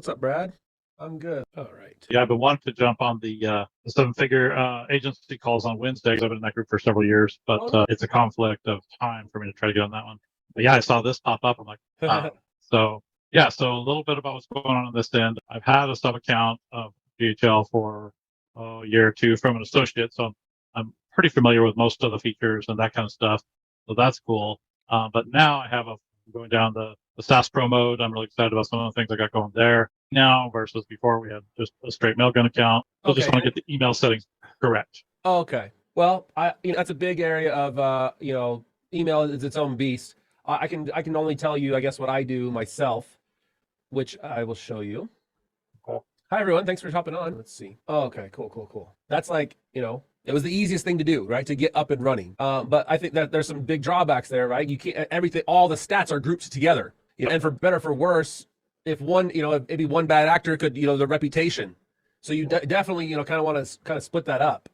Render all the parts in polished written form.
What's up, Brad? I'm good. All right. Yeah, I've been wanting to jump on the seven-figure agency calls on Wednesdays. I've been in that group for several years, but Oh, no. it's a conflict of time for me to try to get on that one. But yeah, I saw this pop up. I'm like, so yeah. So a little bit about what's going on this end. I've had a sub account of GHL for a year or two from an associate, so I'm pretty familiar with most of the features and that kind of stuff. So that's cool. But now I have going down the SaaS Pro mode. I'm really excited about some of the things I got going there now versus before we had just a straight Mailgun account. So Okay. just want to get the email settings correct. Okay. Well, that's a big area of email is its own beast. I can only tell you, I guess, what I do myself, which I will show you. Cool. Hi everyone, thanks for hopping on. Let's see. Oh, okay, cool. That's like, it was the easiest thing to do, right? To get up and running. But I think that there's some big drawbacks there, right? You can't all the stats are grouped together. And for better or for worse, if one, maybe one bad actor could, the reputation. So you definitely, kind of want to split that up.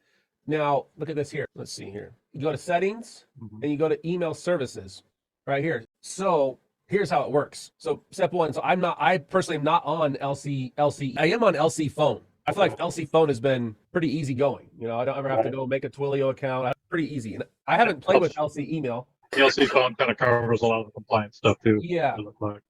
Now, look at this here. Let's see here. You go to settings and you go to email services right here. So here's how it works. So step one. So I personally am not on LC. I am on LC phone. I feel like LC phone has been pretty easy going. I don't ever have to go make a Twilio account. Pretty easy. And I haven't played with LC email. The LC phone kind of covers a lot of the compliance stuff too. Yeah.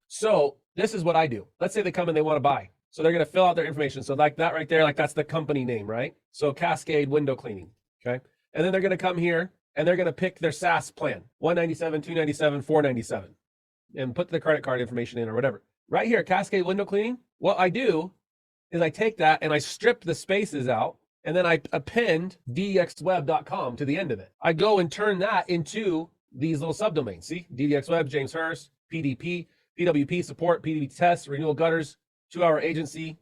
So this is what I do. Let's say they come and they want to buy. So they're going to fill out their information. So like that right there, like that's the company name, right? So Cascade Window Cleaning, okay? And then they're going to come here and they're going to pick their SaaS plan, 197, 297, 497, and put the credit card information in or whatever. Right here, Cascade Window Cleaning, what I do is I take that and I strip the spaces out and then I append ddxweb.com to the end of it. I go and turn that into these little subdomains. See, ddxweb, James Hurst, PDP, PWP support, PDP tests, renewal gutters, 2-hour agency.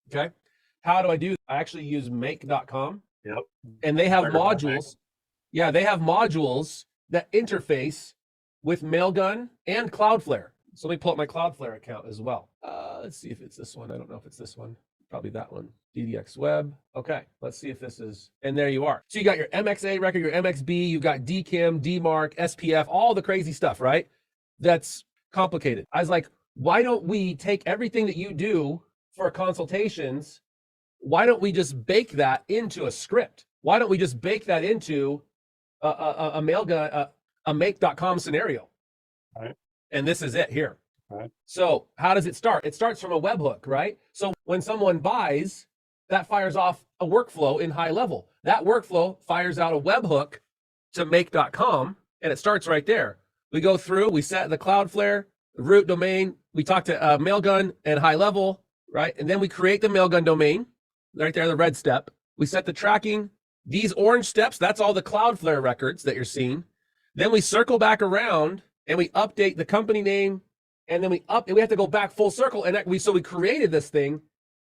Okay. How do I do that? I actually use make.com. Yep. And they have modules. Yeah, they have modules that interface with Mailgun and Cloudflare. So let me pull up my Cloudflare account as well. Let's see if it's this one. I don't know if it's this one. Probably that one. DDX Web. Okay, let's see if this is, and there you are. So you got your MXA record, your MXB, you've got DKIM, DMARC, SPF, all the crazy stuff, right? That's complicated. I was like, why don't we take everything that you do for consultations? Why don't we just bake that into a script? Why don't we just bake that into a Mailgun, a make.com scenario? All right. And this is it here. Right. So how does it start? It starts from a webhook, right? So when someone buys, that fires off a workflow in HighLevel. That workflow fires out a webhook to make.com, and it starts right there. We go through, we set the Cloudflare, the root domain, we talk to Mailgun and HighLevel, right? And then we create the Mailgun domain, right there, the red step. We set the tracking. These orange steps, that's all the Cloudflare records that you're seeing. Then we circle back around and we update the company name, and then we have to go back full circle. And so we created this thing.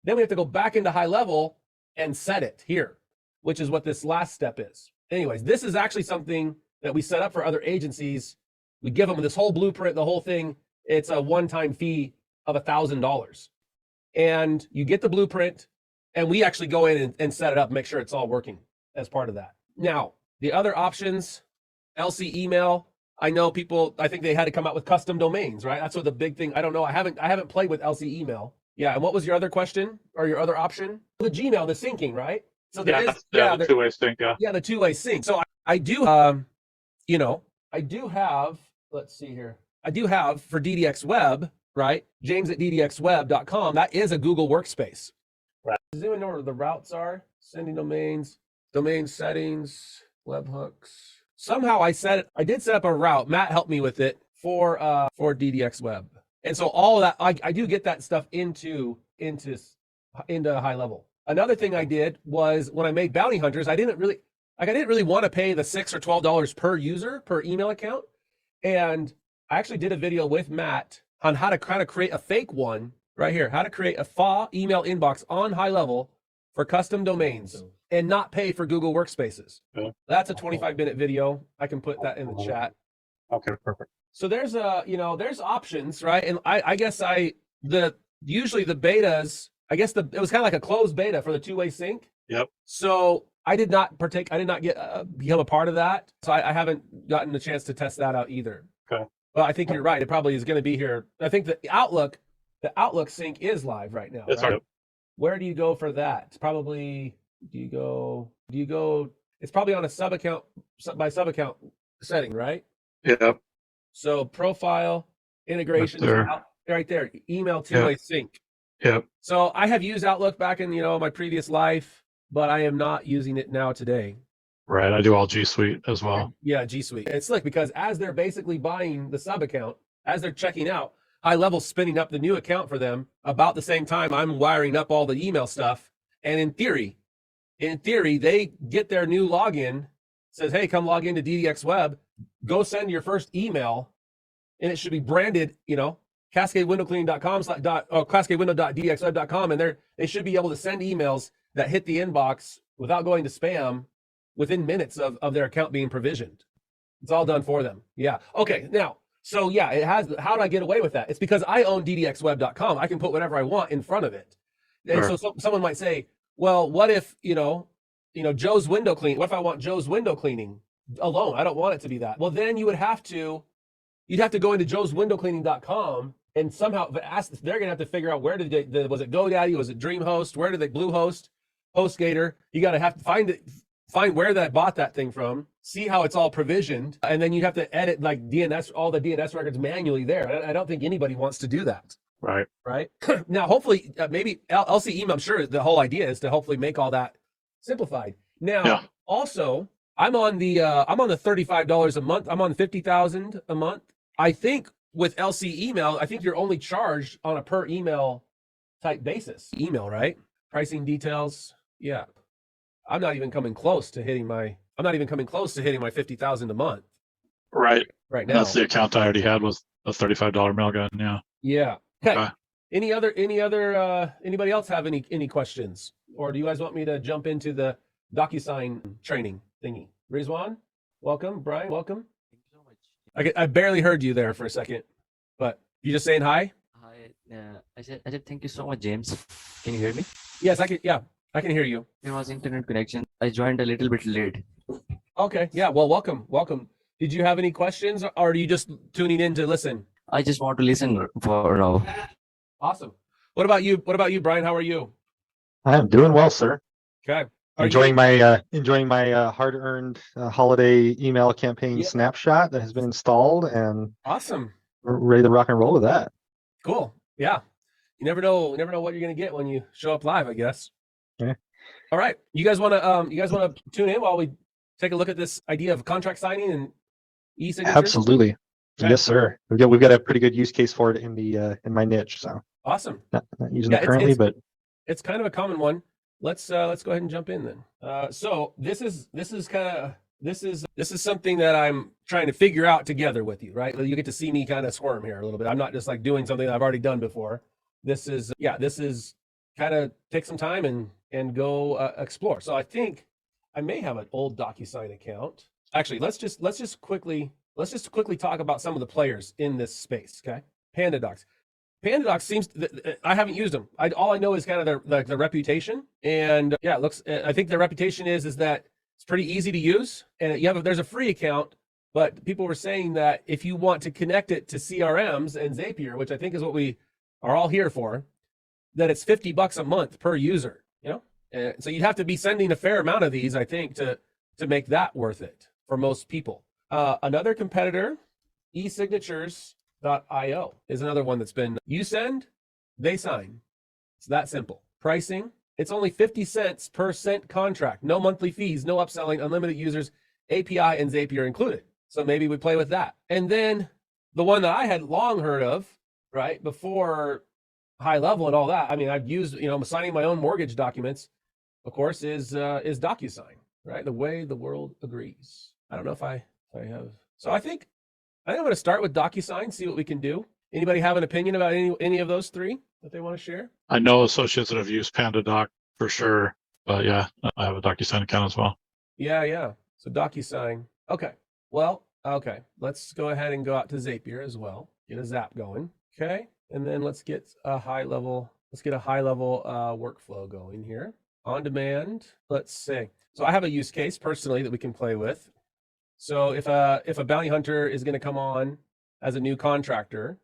Then we have to go back into HighLevel and set it here, which is what this last step is. Anyways, this is actually something that we set up for other agencies. We give them this whole blueprint, the whole thing. It's a one-time fee of $1,000. And you get the blueprint, and we actually go in and set it up, make sure it's all working as part of that. Now, the other options, LC email. I know people, I think they had to come out with custom domains, right? That's what the big thing. I don't know. I haven't played with LC email. Yeah. And what was your other question or your other option? The Gmail, the syncing, right? So there is the two-way sync. Yeah, the two-way sync. So I do, I do have, let's see here. I do have for DDX Web, right? James at ddxweb.com. That is a Google workspace. Right. Does anyone know where the routes are? Sending domains, domain settings, webhooks. Somehow I did set up a route. Matt helped me with it for DDX Web. And so all of that, I do get that stuff into HighLevel. Another thing I did was when I made Bounty Hunters, I didn't really want to pay the $6 or $12 per user per email account. And I actually did a video with Matt on how to kind of create a fake one right here, how to create a FA email inbox on HighLevel for custom domains and not pay for Google Workspaces. Yeah. That's a 25-minute video. I can put that in the chat. Okay, perfect. So there's there's options, right? And I guess usually the betas, I guess it was kind of like a closed beta for the two-way sync. Yep. So I did not partake. I did not become a part of that. So I haven't gotten a chance to test that out either. Okay. Well, I think you're right. It probably is going to be here. I think the Outlook the Outlook sync is live right now, It's right? hard. Where do you go for that? It's probably, do you go, it's probably on a sub account by sub account setting, right? Yep. So profile, integrations, there. right there, email Yep. two-way sync. Yep. So I have used Outlook back in, my previous life, but I am not using it now today. Right. I do all G Suite as well. Yeah, G Suite. It's slick because as they're basically buying the sub account, as they're checking out, HighLevel's spinning up the new account for them about the same time I'm wiring up all the email stuff. And in theory, they get their new login, says, hey, come log into DDX Web, go send your first email, and it should be branded, cascadewindowcleaning.com cascadewindow.dxweb.com, and they should be able to send emails that hit the inbox without going to spam within minutes of their account being provisioned. It's all done for them. Yeah. Okay. Now, so yeah, it has. How do I get away with that? It's because I own ddxweb.com. I can put whatever I want in front of it. And Sure. so someone might say, well, what if, Joe's window cleaning? What if I want Joe's window cleaning alone? I don't want it to be that. Well, then you'd have to go into joeswindowcleaning.com and somehow ask, they're going to have to figure out where did was it GoDaddy? Was it DreamHost? Where did they Bluehost, HostGator? You got to have to find where that bought that thing from, see how it's all provisioned, and then you have to edit like DNS, all the DNS records manually there. I don't think anybody wants to do that. Right. Now, hopefully, maybe LC email, I'm sure the whole idea is to hopefully make all that simplified. Now, also, I'm on the $35 a month. I'm on 50,000 a month. I think with LC email, I think you're only charged on a per email type basis. Email, right? Pricing details. Yeah. I'm not even coming close to hitting my 50,000 a month. Right. Right now. That's the account I already had was a $35 mailgun. Yeah. Yeah. Okay. Anybody else have any questions? Or do you guys want me to jump into the Docusign training thingy? Rizwan, welcome. Brian, welcome. Thank you so much. I barely heard you there for a second, but you just saying hi? Hi. I said thank you so much, James. Can you hear me? Yes, I can. Yeah, I can hear you. There was internet connection. I joined a little bit late. Okay. Yeah. Well, welcome. Did you have any questions, or are you just tuning in to listen? I just want to listen for now. Awesome. What about you, Brian? How are you? I am doing well, sir. Okay. Enjoying my hard-earned holiday email campaign Snapshot that has been installed, and awesome. we're ready to rock and roll with that. Cool. Yeah. You never know what you're gonna get when you show up live, I guess. Okay. All right. You guys wanna tune in while we take a look at this idea of contract signing and e-signatures? Absolutely. Okay. Yes, sir. We've got a pretty good use case for it in my niche. So awesome. not using it currently, but it's kind of a common one. Let's go ahead and jump in then. So this is something that I'm trying to figure out together with you, right? You get to see me kind of squirm here a little bit. I'm not just like doing something that I've already done before. This is kind of take some time and go explore. So I think I may have an old Docusign account. Actually, let's just quickly talk about some of the players in this space. Okay, PandaDocs. PandaDocs seems I haven't used them. All I know is kind of their reputation, and yeah, it looks. I think their reputation is that it's pretty easy to use, and there's a free account. But people were saying that if you want to connect it to CRMs and Zapier, which I think is what we are all here for, that it's $50 a month per user. And so you'd have to be sending a fair amount of these, I think, to make that worth it for most people. Another competitor, esignatures.io, is another one that's been, you send, they sign. It's that simple. Pricing, it's only 50 cents per cent contract. No monthly fees, no upselling, unlimited users, API and Zapier included. So maybe we play with that. And then the one that I had long heard of, right, before HighLevel and all that, I mean, I've used, I'm signing my own mortgage documents, of course, is Docusign, right? The way the world agrees. I don't know if I have. So I think I'm going to start with Docusign, see what we can do. Anybody have an opinion about any of those three that they want to share? I know associates that have used PandaDoc for sure, but yeah, I have a Docusign account as well. Yeah. So Docusign. Okay. Well, okay. Let's go ahead and go out to Zapier as well. Get a Zap going. Okay. And then let's get a HighLevel workflow going here. On demand, let's say. So I have a use case personally that we can play with. So if a bounty hunter is going to come on as a new contractor,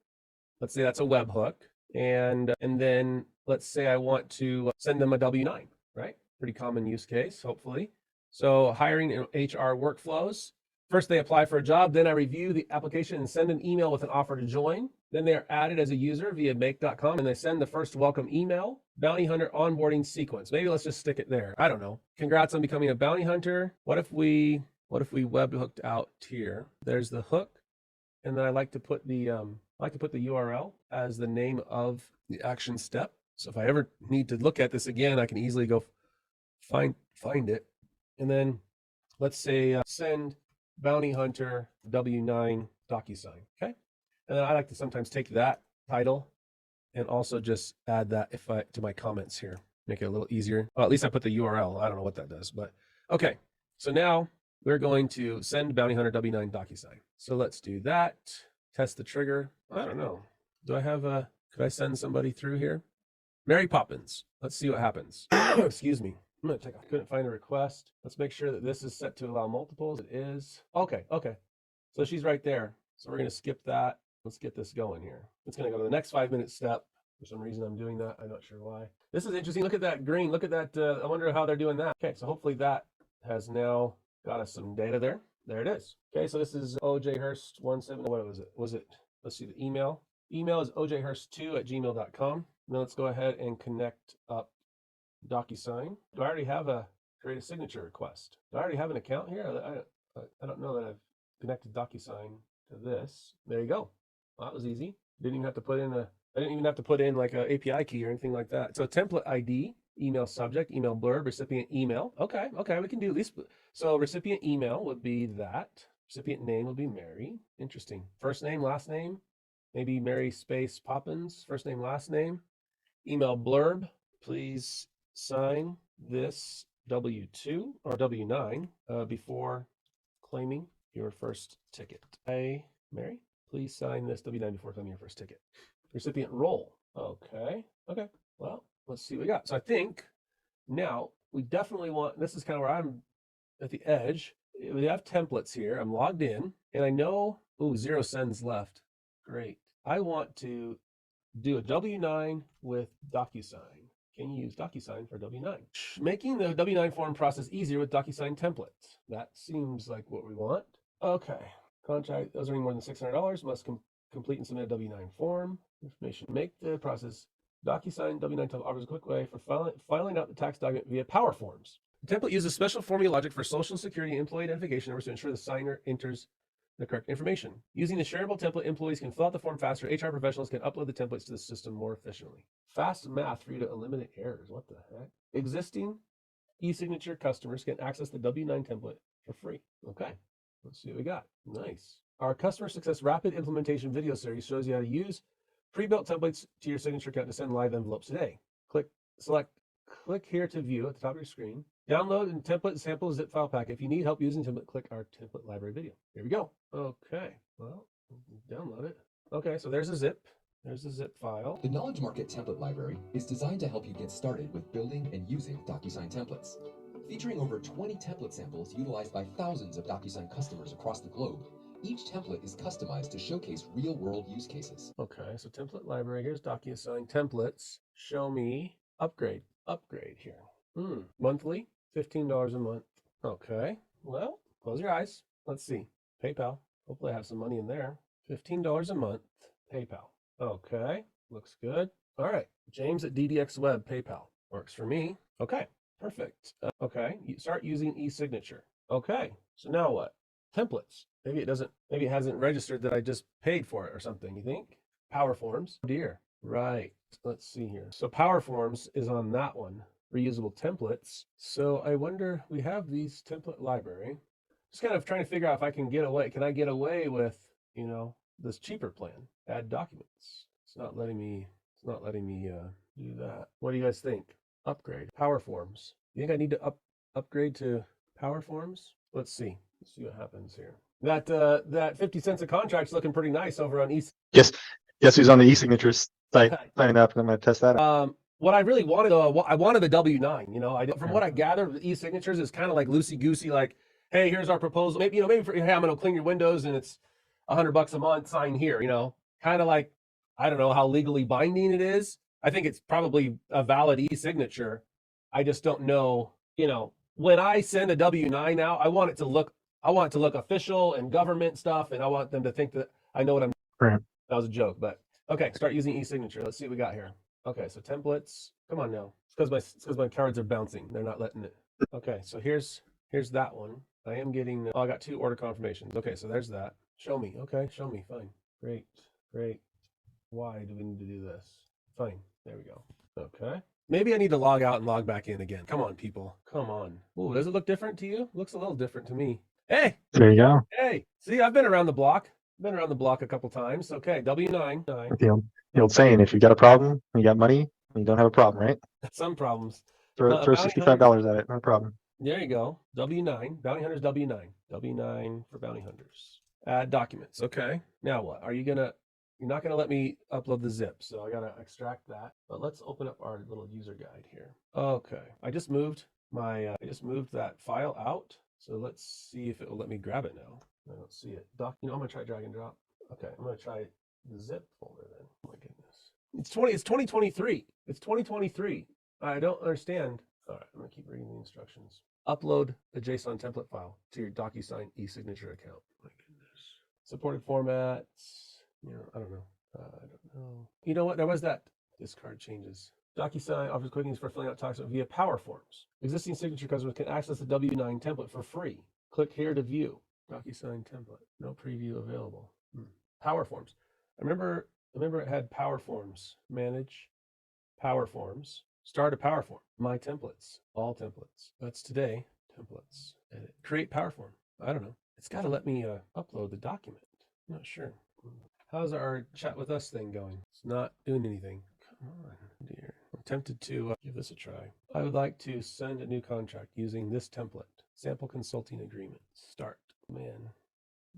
let's say that's a webhook. And then let's say I want to send them a W-9, right? Pretty common use case, hopefully. So hiring and HR workflows. First, they apply for a job. Then I review the application and send an email with an offer to join. Then they are added as a user via make.com and they send the first welcome email. Bounty hunter onboarding sequence. Maybe let's just stick it there. I don't know. Congrats on becoming a bounty hunter. What if we web hooked out here? There's the hook. And then I like to put the URL as the name of the action step. So if I ever need to look at this again, I can easily go find it. And then let's say send bounty hunter W9 DocuSign. Okay. And then I like to sometimes take that title and also just add that to my comments here, make it a little easier. Well, at least I put the URL. I don't know what that does, but okay. So now we're going to send bounty hunter W9 DocuSign. So let's do that. Test the trigger. I don't know. Do I have could I send somebody through here? Mary Poppins. Let's see what happens. Excuse me. I'm gonna I couldn't find a request. Let's make sure that this is set to allow multiples. It is. Okay. So she's right there. So we're gonna skip that. Let's get this going here. It's gonna go to the next 5-minute step. For some reason I'm doing that. I'm not sure why. This is interesting. Look at that green. Look at that. I wonder how they're doing that. Okay, so hopefully that has now got us some data there. There it is. Okay, so this is ojhurst17. What was it? Let's see the email. Email is ojhurst2@gmail.com. Now let's go ahead and connect up DocuSign. Do I already have create a signature request? Do I already have an account here? I don't know that I've connected DocuSign to this. There you go. Well, that was easy. I didn't even have to put in like an API key or anything like that. So template ID, email subject, email blurb, recipient email. Okay, we can do at least. So recipient email would be that. Recipient name would be Mary. Interesting. First name, last name, maybe Mary space Poppins, first name, last name. Email blurb, please sign this W2 or W9 before claiming your first ticket. Hey, Mary, please sign this W9 before claiming your first ticket. Recipient role. Okay. Well, let's see what we got. So I think now we definitely want, this is kind of where I'm at the edge. We have templates here. I'm logged in and I know, 0 sends left. Great. I want to do a W9 with DocuSign. Can you use DocuSign for W9? Making the W9 form process easier with DocuSign templates. That seems like what we want. Okay. Contract, those earning more than $600 must complete and submit a W9 form. Information, make the process. DocuSign W9 template offers a quick way for filing out the tax document via Power Forms. The template uses special formula logic for Social Security and employee identification numbers to ensure the signer enters the correct information. Using the shareable template, employees can fill out the form faster. HR professionals can upload the templates to the system more efficiently. Fast math for you to eliminate errors. What the heck? Existing e-signature customers can access the W9 template for free. Okay, let's see what we got. Nice. Our Customer Success Rapid Implementation video series shows you how to use pre-built templates to your signature account to send live envelopes today. Click here to view at the top of your screen. Download and template sample zip file pack. If you need help using template, click our template library video. Here we go. Okay, well, download it. Okay, so there's a zip. There's the zip file. The Knowledge Market Template Library is designed to help you get started with building and using DocuSign templates. Featuring over 20 template samples utilized by thousands of DocuSign customers across the globe, each template is customized to showcase real-world use cases. Okay, so template library. Here's DocuSign templates. Show me upgrade here. Monthly, $15 a month. Okay, well, close your eyes. Let's see. PayPal. Hopefully I have some money in there. $15 a month, PayPal. Okay, looks good. All right, James at DDX Web, PayPal. Works for me. Okay, perfect. Okay, you start using e-signature. Okay, so now what? Templates. Maybe it hasn't registered that I just paid for it or something, you think? Power Forms. Oh dear. Right. Let's see here. So Power Forms is on that one. Reusable templates. So I wonder, we have these template library. Just kind of trying to figure out if I can get away. Can I get away with, this cheaper plan? Add documents. It's not letting me do that. What do you guys think? Upgrade. Power Forms. You think I need to upgrade to Power Forms? Let's see. Let's see what happens here. That 50 cents a contract's looking pretty nice over on East. Yes, who's on the e-signatures site signing up, and I'm going to test that out. What I really wanted, I wanted the W9. From what I gathered, the e-signatures is kind of like loosey-goosey. Like, hey, here's our proposal. Maybe hey, I'm going to clean your windows and it's $100 a month. Sign here. Kind of like I don't know how legally binding it is. I think it's probably a valid e-signature. I just don't know, when I send a W-9 out, I want it to look official and government stuff, and I want them to think that I know what I'm. Right. That was a joke, but okay, start using e-signature. Let's see what we got here. Okay, so templates. Come on now. It's because my cards are bouncing. They're not letting it. Okay, so here's that one. I am getting. Oh, I got 2 order confirmations. Okay, so there's that. Show me. Okay, show me. Fine. Great. Why do we need to do this? Fine. There we go. Okay. Maybe I need to log out and log back in again. Come on, people. Come on. Ooh, does it look different to you? Looks a little different to me. Hey. There you go. Hey. See, I've been around the block. Been around the block a couple times. Okay, W9. The old saying, if you got a problem, and you got money, you don't have a problem, right? Some problems. Throw $65 at it, no problem. There you go. W9. Bounty Hunters W9. W9 for Bounty Hunters. Add documents. Okay. Now what? You're not gonna let me upload the zip, so I gotta extract that. But let's open up our little user guide here. Okay. I just moved that file out. So let's see if it will let me grab it now. I don't see it. I'm gonna try drag and drop. Okay, I'm gonna try the zip folder then. Oh my goodness. It's 2023. It's 2023. I don't understand. All right, I'm gonna keep reading the instructions. Upload the JSON template file to your Docusign e-signature account. My goodness. Supported formats. I don't know. You know what? There was that. Discard changes. Docusign offers quick means for filling out documents via Power Forms. Existing signature customers can access the W9 template for free. Click here to view. Docusign template. No preview available. Power Forms. I remember it had Power Forms. Manage Power Forms. Start a Power Form. My templates. All templates. That's today. Templates. Edit. Create Power Form. I don't know. It's got to let me upload the document. I'm not sure. How's our chat with us thing going? It's not doing anything. Come on, dear. I'm tempted to give this a try. I would like to send a new contract using this template. Sample consulting agreement. Start. Man,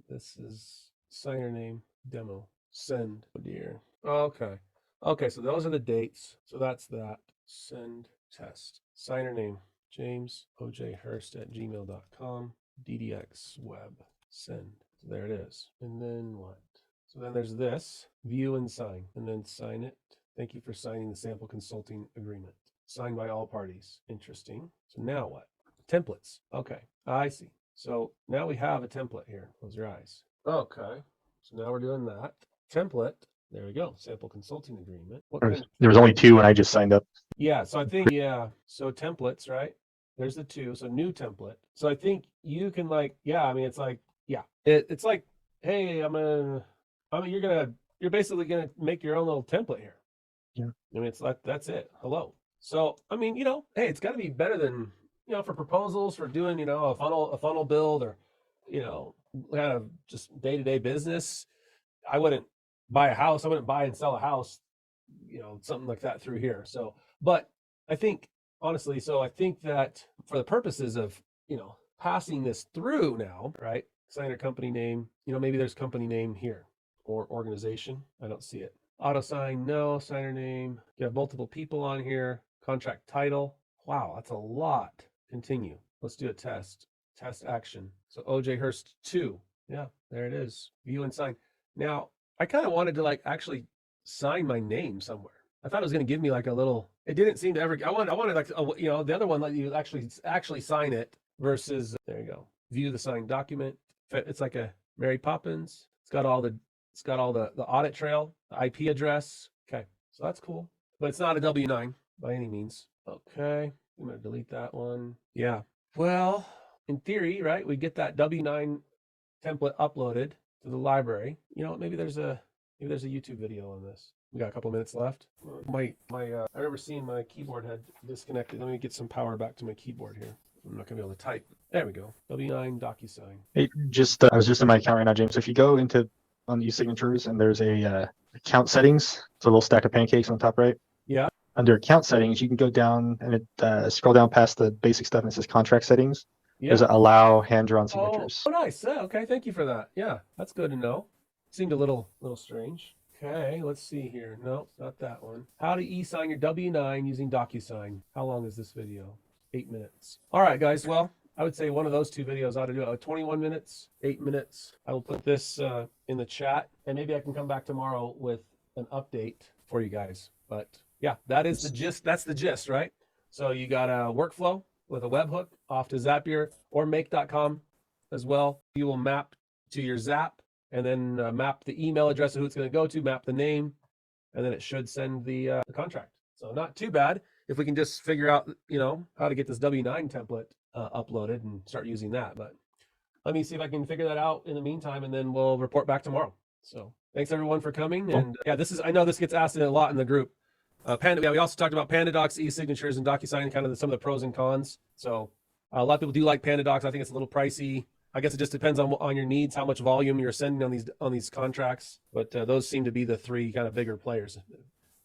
this is signer name, demo. Send. Oh dear. Okay. Okay, so those are the dates. So that's that. Send test. Signer name, James OJ at gmail.com. DDX web. Send. So there it is. And then what? So then there's this, view and sign, and then sign it. Thank you for signing the sample consulting agreement. Signed by all parties. Interesting. So now what? Templates. Okay, I see. So now we have a template here. Close your eyes. Okay, so now we're doing that. Template. There we go. Sample consulting agreement. There was only 2 when I just signed up. Yeah, so I think, so templates, right? There's the 2, so new template. So I think you can it's like, it's like, hey, you're basically gonna make your own little template here. Yeah. I mean, it's like, that's it. Hello. So, I mean, hey, it's got to be better than, for proposals, for doing, a funnel build, or, kind of just day-to-day business. I wouldn't buy a house. I wouldn't buy and sell a house, something like that through here. So, but I think, honestly, I think that for the purposes of, passing this through now, right? Signer company name, maybe there's company name here. Or organization. I don't see it. Auto sign, no. Signer name. You have multiple people on here. Contract title. Wow, that's a lot. Continue. Let's do a test. Test action. So OJ Hurst 2. Yeah, there it is. View and sign. Now, I kind of wanted to actually sign my name somewhere. I thought it was going to give me a little. It didn't seem to ever. I wanted the other one, let you actually sign it versus. There you go. View the signed document. It's like a Mary Poppins. It's got all the audit trail, the IP address. Okay, so that's cool. But it's not a W9 by any means. Okay, I'm going to delete that one. Yeah. Well, in theory, right, we get that W9 template uploaded to the library. Maybe there's a YouTube video on this. We got a couple minutes left. I remember seeing my keyboard had disconnected. Let me get some power back to my keyboard here. I'm not going to be able to type. There we go. W9 Docusign. Hey, I was just in my account right now, James. So if you go on the e-signatures and there's a account settings, it's a little stack of pancakes on top right. Yeah. Under account settings, you can go down and scroll down past the basic stuff and it says contract settings. Yeah. There's allow hand-drawn signatures. Oh, nice. Okay, thank you for that. Yeah, that's good to know. Seemed a little strange. Okay, let's see here. No, not that one. How to e-sign your W9 using Docusign. How long is this video? 8 minutes. All right, guys. Well, I would say one of those 2 videos ought to do it. 21 minutes, 8 minutes. I will put this in the chat, and maybe I can come back tomorrow with an update for you guys. But yeah, that is the gist. That's the gist, right? So you got a workflow with a webhook off to Zapier or make.com as well. You will map to your Zap and then map the email address of who it's going to go to, map the name, and then it should send the contract. So not too bad if we can just figure out, how to get this W9 template uploaded and start using that. But let me see if I can figure that out in the meantime, and then we'll report back tomorrow. So thanks everyone for coming. And yeah, I know this gets asked a lot in the group. We also talked about PandaDocs, e-signatures, and Docusign, kind of some of the pros and cons. So a lot of people do like PandaDocs. I think it's a little pricey. I guess it just depends on your needs, how much volume you're sending on these contracts. But those seem to be the three kind of bigger players.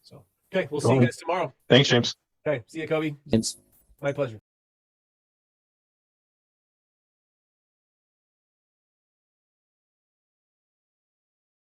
So okay, we'll see you guys tomorrow. Thanks, James. Okay, see you, Kobe. James. My pleasure.